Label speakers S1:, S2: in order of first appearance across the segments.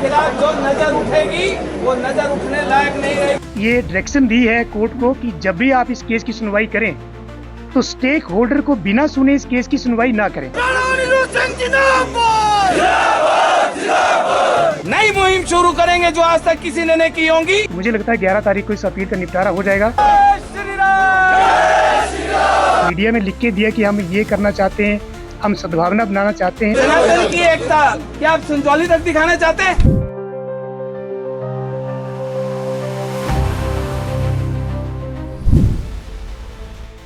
S1: खिलाफ जो नजर उठेगी वो नजर उठने लायक नहीं रहेगी।
S2: ये डायरेक्शन दी है कोर्ट को कि जब भी आप इस केस की सुनवाई करें तो स्टेक होल्डर को बिना सुने इस केस की सुनवाई ना करें।
S1: नई मुहिम शुरू करेंगे जो आज तक किसी ने नहीं की होंगी।
S2: मुझे लगता है 11 तारीख को इस अपील का निपटारा हो जाएगा।
S1: श्री राम।
S2: मीडिया में लिख के दिया कि हम ये करना चाहते हैं, हम सद्भावना बनाना चाहते हैं।
S1: जनार्दन की एकता क्या आप संजौली तक दिखाना चाहते हैं?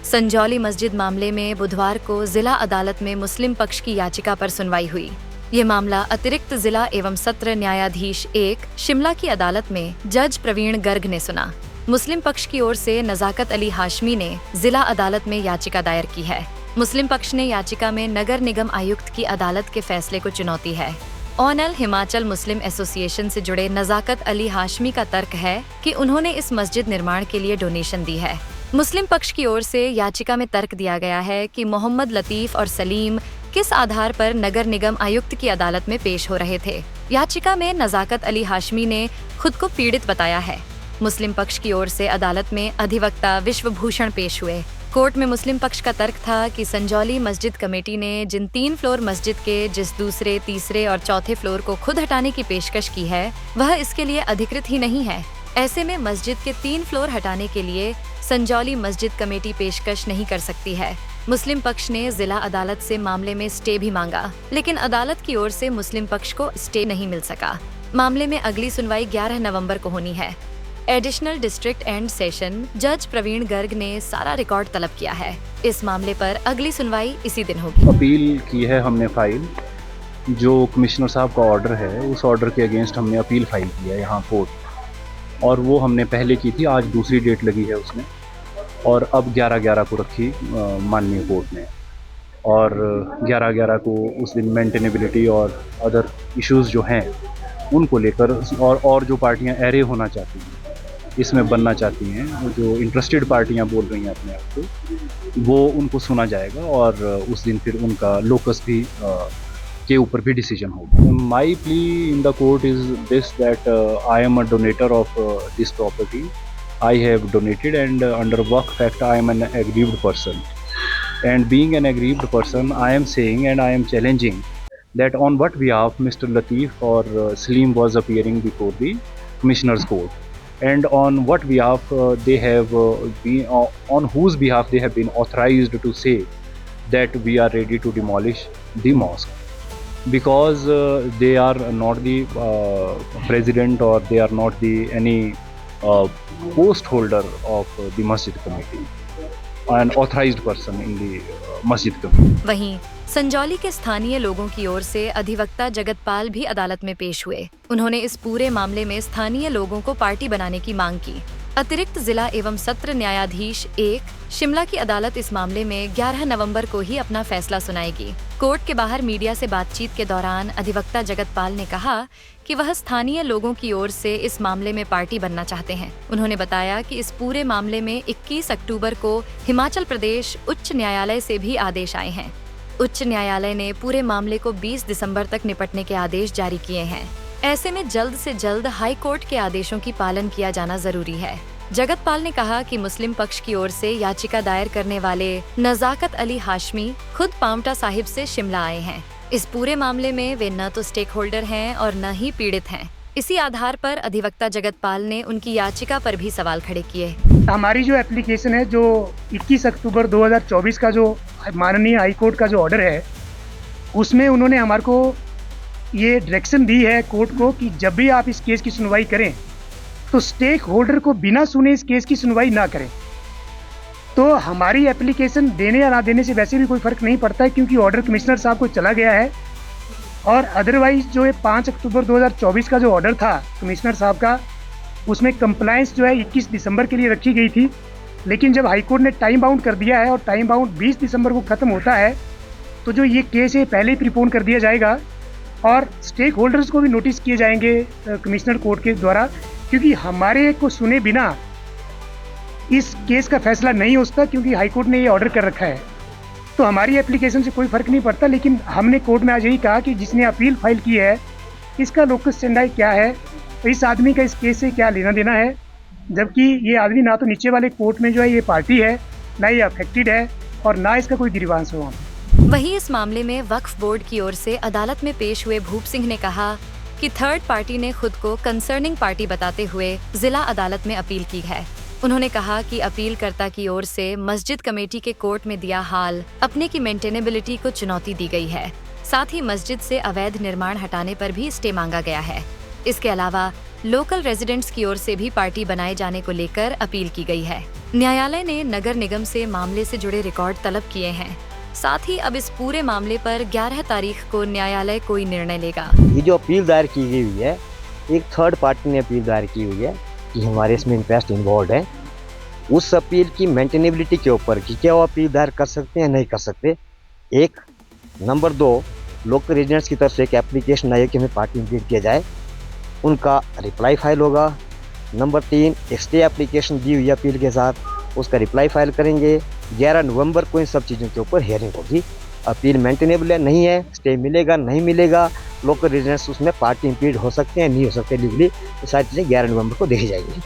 S3: संजौली मस्जिद मामले में बुधवार को जिला अदालत में मुस्लिम पक्ष की याचिका पर सुनवाई हुई। ये मामला अतिरिक्त जिला एवं सत्र न्यायाधीश 1 शिमला की अदालत में जज प्रवीण गर्ग ने सुना। मुस्लिम पक्ष की ओर से नजाकत अली हाशमी ने जिला अदालत में याचिका दायर की है। मुस्लिम पक्ष ने याचिका में नगर निगम आयुक्त की अदालत के फैसले को चुनौती है। ऑनल हिमाचल मुस्लिम एसोसिएशन से जुड़े नजाकत अली हाशमी का तर्क है कि उन्होंने इस मस्जिद निर्माण के लिए डोनेशन दी है। मुस्लिम पक्ष की ओर से याचिका में तर्क दिया गया है कि मोहम्मद लतीफ और सलीम किस आधार पर नगर निगम आयुक्त की अदालत में पेश हो रहे थे। याचिका में नजाकत अली हाशमी ने खुद को पीड़ित बताया है। मुस्लिम पक्ष की ओर से अदालत में अधिवक्ता विश्वभूषण पेश हुए। कोर्ट में मुस्लिम पक्ष का तर्क था कि संजौली मस्जिद कमेटी ने जिन 3 फ्लोर मस्जिद के जिस दूसरे, तीसरे और चौथे फ्लोर को खुद हटाने की पेशकश की है वह इसके लिए अधिकृत ही नहीं है। ऐसे में मस्जिद के 3 फ्लोर हटाने के लिए संजौली मस्जिद कमेटी पेशकश नहीं कर सकती है। मुस्लिम पक्ष ने जिला अदालत से मामले में स्टे भी मांगा, लेकिन अदालत की ओर से मुस्लिम पक्ष को स्टे नहीं मिल सका। मामले में अगली सुनवाई 11 नवंबर को होनी है। एडिशनल डिस्ट्रिक्ट एंड सेशन जज प्रवीण गर्ग ने सारा रिकॉर्ड तलब किया है। इस मामले पर अगली सुनवाई इसी दिन होगी।
S4: अपील की है हमने फाइल, जो कमिश्नर साहब का ऑर्डर है उस ऑर्डर के अगेंस्ट हमने अपील फाइल की है यहाँ कोर्ट, और वो हमने पहले की थी। आज दूसरी डेट लगी है उसमें, और अब 11/11 को रखी माननीय कोर्ट ने, और 11/11 को उस दिन मेंटेनेबिलिटी और अदर इश्यूज़ जो हैं उनको लेकर और जो पार्टियां एरे होना चाहती हैं, इसमें बनना चाहती हैं, जो इंटरेस्टेड पार्टियां बोल रही हैं अपने आप को, वो उनको सुना जाएगा और उस दिन फिर उनका लोकस भी के ऊपर भी डिसीजन होगा। My plea in the court is this that I am a donator of this property. I have donated and under work fact I am an aggrieved person, and being an aggrieved person I am saying and I am challenging that on what behalf Mr. Lateef or Salim was appearing before the Commissioner's Court, and on what behalf they have been on whose behalf they have been authorized to say that we are ready to demolish the mosque, because they are not the president or they are not the any post holder of the masjid committee, an authorized person in the masjid committee.
S3: वहीं संजौली के स्थानीय लोगों की ओर से अधिवक्ता जगतपाल भी अदालत में पेश हुए। उन्होंने इस पूरे मामले में स्थानीय लोगों को पार्टी बनाने की मांग की। अतिरिक्त जिला एवं सत्र न्यायाधीश 1 शिमला की अदालत इस मामले में 11 नवंबर को ही अपना फैसला सुनाएगी। कोर्ट के बाहर मीडिया से बातचीत के दौरान अधिवक्ता जगतपाल ने कहा कि वह स्थानीय लोगों की ओर से इस मामले में पार्टी बनना चाहते हैं। उन्होंने बताया कि इस पूरे मामले में 21 अक्टूबर को हिमाचल प्रदेश उच्च न्यायालय से भी आदेश आए हैं। उच्च न्यायालय ने पूरे मामले को 20 दिसंबर तक निपटने के आदेश जारी किए हैं। ऐसे में जल्द से जल्द हाई कोर्ट के आदेशों की पालन किया जाना जरूरी है। जगतपाल ने कहा कि मुस्लिम पक्ष की ओर से याचिका दायर करने वाले नजाकत अली हाशमी खुद पांवटा साहिब से शिमला आए हैं। इस पूरे मामले में वे न तो स्टेक होल्डर हैं और न ही पीड़ित हैं। इसी आधार पर अधिवक्ता जगतपाल ने उनकी याचिका पर भी सवाल खड़े किए।
S2: हमारी जो एप्लीकेशन है, जो 21 अक्टूबर 2024 का जो माननीय हाई कोर्ट का जो ऑर्डर है, उसमें उन्होंने हमारे को ये डायरेक्शन दी है कोर्ट को कि जब भी आप इस केस की सुनवाई करें तो स्टेक होल्डर को बिना सुने इस केस की सुनवाई ना करें। तो हमारी एप्लीकेशन देने या ना देने से वैसे भी कोई फ़र्क नहीं पड़ता है, क्योंकि ऑर्डर कमिश्नर साहब को चला गया है। और अदरवाइज़ जो है 5 अक्टूबर 2024 का जो ऑर्डर था कमिश्नर साहब का, उसमें कंप्लायंस जो है 21 दिसंबर के लिए रखी गई थी, लेकिन जब हाई कोर्ट ने टाइम बाउंड कर दिया है और टाइम बाउंड 20 दिसंबर को ख़त्म होता है, तो जो ये केस है पहले ही प्रीपोन कर दिया जाएगा और स्टेक होल्डर्स को भी नोटिस किए जाएंगे कमिश्नर कोर्ट के द्वारा, क्योंकि हमारे को सुने बिना इस केस का फैसला नहीं हो सकता, क्योंकि हाई कोर्ट ने ये ऑर्डर कर रखा है। तो हमारी एप्लीकेशन से कोई फ़र्क नहीं पड़ता, लेकिन हमने कोर्ट में आज यही कहा कि जिसने अपील फाइल की है इसका लोकस स्टैंडाई क्या है, इस आदमी का इस केस से क्या लेना देना है, जबकि ये आदमी ना तो नीचे वाले कोर्ट में जो है ये पार्टी है, ना ये अफेक्टेड है और ना इसका कोई गिरवांश हो वहाँ पे।
S3: वहीं इस मामले में वक्फ बोर्ड की ओर से अदालत में पेश हुए भूप सिंह ने कहा कि थर्ड पार्टी ने खुद को कंसर्निंग पार्टी बताते हुए जिला अदालत में अपील की है। उन्होंने कहा कि अपीलकर्ता की ओर से मस्जिद कमेटी के कोर्ट में दिया हाल अपने की मेंटेनेबिलिटी को चुनौती दी गई है। साथ ही मस्जिद से अवैध निर्माण हटाने पर भी स्टे मांगा गया है। इसके अलावा लोकल रेजिडेंट्स की ओर से भी पार्टी बनाए जाने को लेकर अपील की गई है। न्यायालय ने नगर निगम से मामले से जुड़े रिकॉर्ड तलब किए हैं। साथ ही अब इस पूरे मामले पर 11 तारीख को न्यायालय कोई निर्णय लेगा।
S5: ये जो अपील दायर की गई हुई है, एक थर्ड पार्टी ने अपील दायर की हुई है कि हमारे इसमें इंटरेस्ट इन्वॉल्व है। उस अपील की मेंटेनेबिलिटी के ऊपर कि क्या वो अपील दायर कर सकते हैं नहीं कर सकते, एक। नंबर 2, लोकल रेजिडेंट्स की तरफ से एक एप्लीकेशन आई है कि हमें पार्टी इम्प्लीड किया जाए, उनका रिप्लाई फाइल होगा। नंबर 3, एक स्टे एप्लीकेशन दी हुई है अपील के साथ, उसका रिप्लाई फाइल करेंगे। 11 नवंबर को इन सब चीज़ों के ऊपर हियरिंग होगी। अपील मेंटेनेबल है नहीं है, स्टे मिलेगा नहीं मिलेगा, लोकल रेजिडेंट्स उसमें पार्टी इम्प्लीड हो सकते हैं नहीं हो सकते लीगली, ये सारी चीज़ें 11 नवंबर को देखी जाएगी।